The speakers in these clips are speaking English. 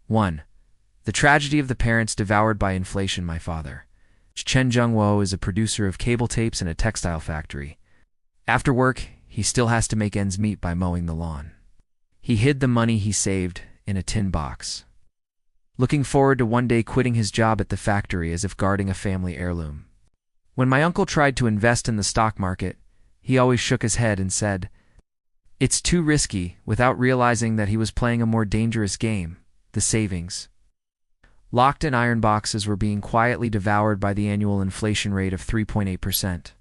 1. The tragedy of the parents devoured by inflation. My father, Chen Zhengwo, is a producer of cable tapes in a textile factory. After work, he still has to make ends meet by mowing the lawn. He hid the money he saved in a tin box, looking forward to one day quitting his job at the factory as if guarding a family heirloom. When my uncle tried to invest in the stock market, he always shook his head and said, "It's too risky," without realizing that he was playing a more dangerous game, the savings. Locked in iron boxes were being quietly devoured by the annual inflation rate of 3.8%.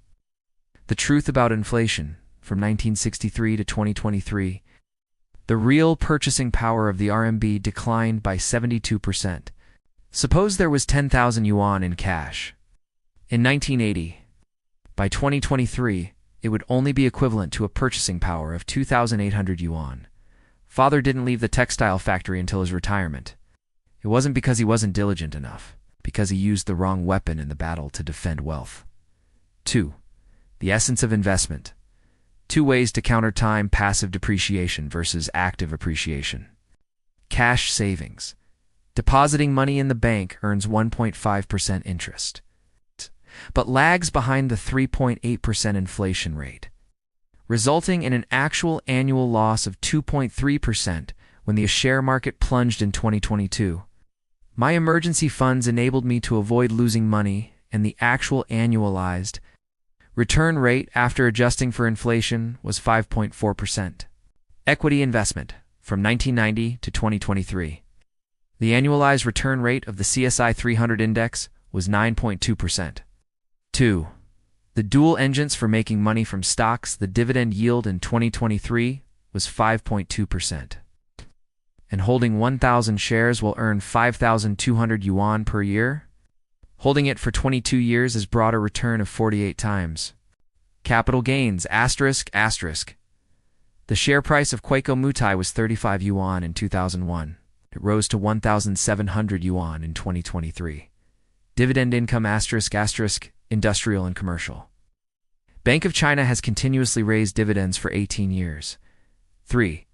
The truth about inflation, from 1963 to 2023, the real purchasing power of the RMB declined by 72%. Suppose there was 10,000 yuan in cash in 1980. By 2023, it would only be equivalent to a purchasing power of 2,800 yuan. Father didn't leave the textile factory until his retirement. It wasn't because he wasn't diligent enough, because he used the wrong weapon in the battle to defend wealth. 2. The essence of investment. 2 ways to counter time passive depreciation versus active appreciation. Cash savings. Depositing money in the bank earns 1.5% interest, but lags behind the 3.8% inflation rate, resulting in an actual annual loss of 2.3% when the share market plunged in 2022. My emergency funds enabled me to avoid losing money, and the actual annualized return rate after adjusting for inflation was 5.4%. Equity investment from 1990 to 2023. The annualized return rate of the CSI 300 index was 9.2%. 2. The dual engines for making money from stocks. The dividend yield in 2023 was 5.2%. And holding 1,000 shares will earn 5,200 yuan per year. Holding it for 22 years has brought a return of 48 times. Capital gains, asterisk. The share price of Quaco Mutai was 35 yuan in 2001. It rose to 1,700 yuan in 2023. Dividend income, asterisk, industrial and commercial. Bank of China has continuously raised dividends for 18 years. 3.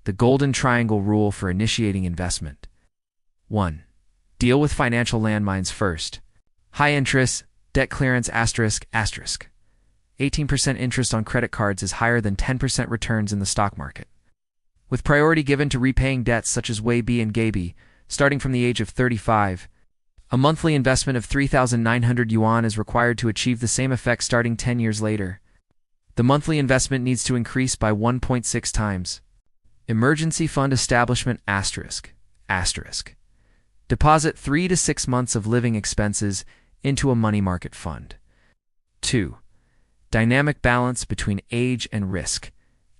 The golden triangle rule for initiating investment. 1. Deal with financial landmines first. High interest, debt clearance, asterisk. 18% interest on credit cards is higher than 10% returns in the stock market. With priority given to repaying debts such as Weibi and Gaibi, starting from the age of 35, a monthly investment of 3,900 yuan is required to achieve the same effect starting 10 years later. The monthly investment needs to increase by 1.6 times. Emergency fund establishment, asterisk. Deposit 3 to 6 months of living expenses into a money market fund. 2. Dynamic balance between age and risk,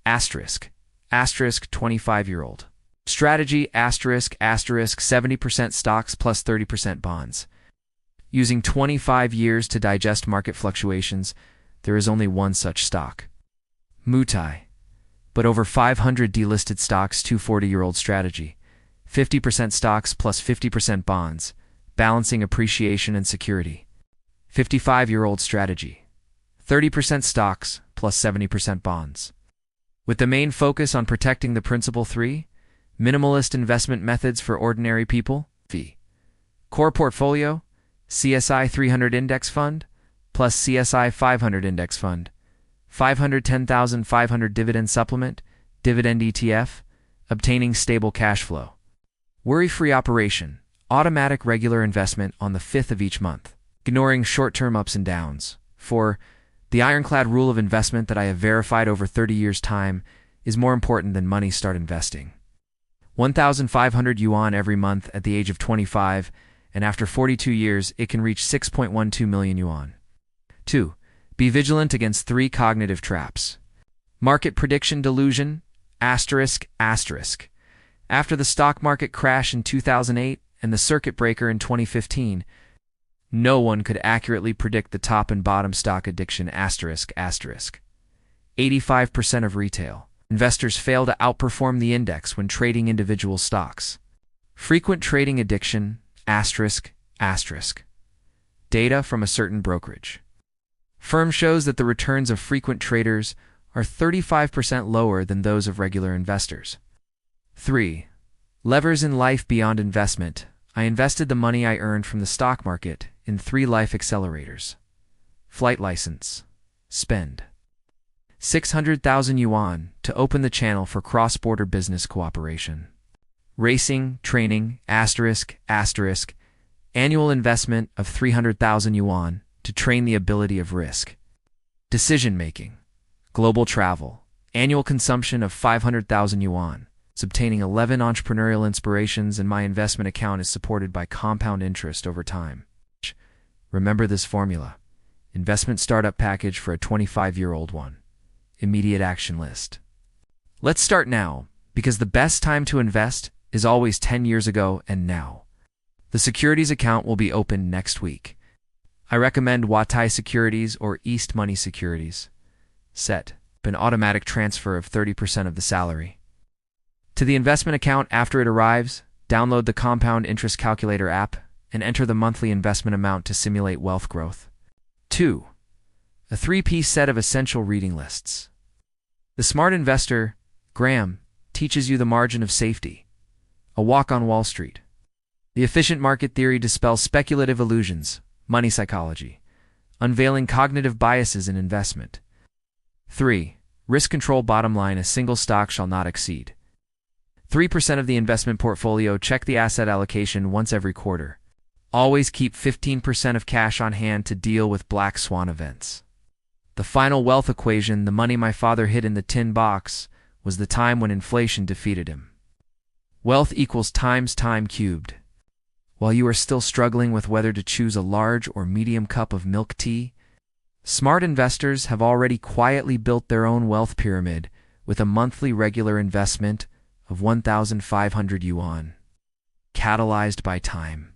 asterisk 25-year-old. Strategy, asterisk 70% stocks plus 30% bonds. Using 25 years to digest market fluctuations, there is only one such stock, Mutai. But over 500 delisted stocks, 240-year-old strategy. 50% stocks plus 50% bonds, balancing appreciation and security. 55-year-old strategy. 30% stocks plus 70% bonds. With the main focus on protecting the principal 3, minimalist investment methods for ordinary people. V. Core portfolio, CSI 300 index fund plus CSI 500 index fund. 510,500 dividend supplement, dividend ETF, obtaining stable cash flow. Worry-free operation, automatic regular investment on the 5th of each month, ignoring short-term ups and downs. 4. The ironclad rule of investment that I have verified over 30 years' time is more important than money. Start investing. 1,500 yuan every month at the age of 25, and after 42 years, it can reach 6.12 million yuan. 2. Be vigilant against 3 cognitive traps. Market prediction delusion, asterisk. After the stock market crash in 2008 and the circuit breaker in 2015, no one could accurately predict the top and bottom stock addiction, asterisk. 85% of retail investors fail to outperform the index when trading individual stocks. Frequent trading addiction, asterisk. Data from a certain brokerage firm shows that the returns of frequent traders are 35% lower than those of regular investors. 3. Levers in life beyond investment. I invested the money I earned from the stock market in 3 life accelerators. Flight license. Spend 600,000 yuan to open the channel for cross-border business cooperation. Racing, training, asterisk, asterisk, annual investment of 300,000 yuan to train the ability of risk. Decision-making. Global travel. Annual consumption of 500,000 yuan. It's obtaining 11 entrepreneurial inspirations, and my investment account is supported by compound interest over time. Remember this formula. Investment startup package for a 25-year-old one. Immediate action list. Let's start now, because the best time to invest is always 10 years ago and now. The securities account will be opened next week. I recommend Huatai Securities or East Money Securities. Set an automatic transfer of 30% of the salary. To the investment account after it arrives, download the Compound Interest Calculator app and enter the monthly investment amount to simulate wealth growth. 2. A 3-piece set of essential reading lists. The Smart Investor, Graham, teaches you the margin of safety. A Walk on Wall Street. The Efficient Market Theory dispels speculative illusions, money psychology, unveiling cognitive biases in investment. 3. Risk Control Bottom Line. A single stock shall not exceed 3% of the investment portfolio. Check the asset allocation once every quarter. Always keep 15% of cash on hand to deal with black swan events. The final wealth equation, the money my father hid in the tin box, was the time when inflation defeated him. Wealth equals times time cubed. While you are still struggling with whether to choose a large or medium cup of milk tea, smart investors have already quietly built their own wealth pyramid with a monthly regular investment of 1,500 yuan, catalyzed by time.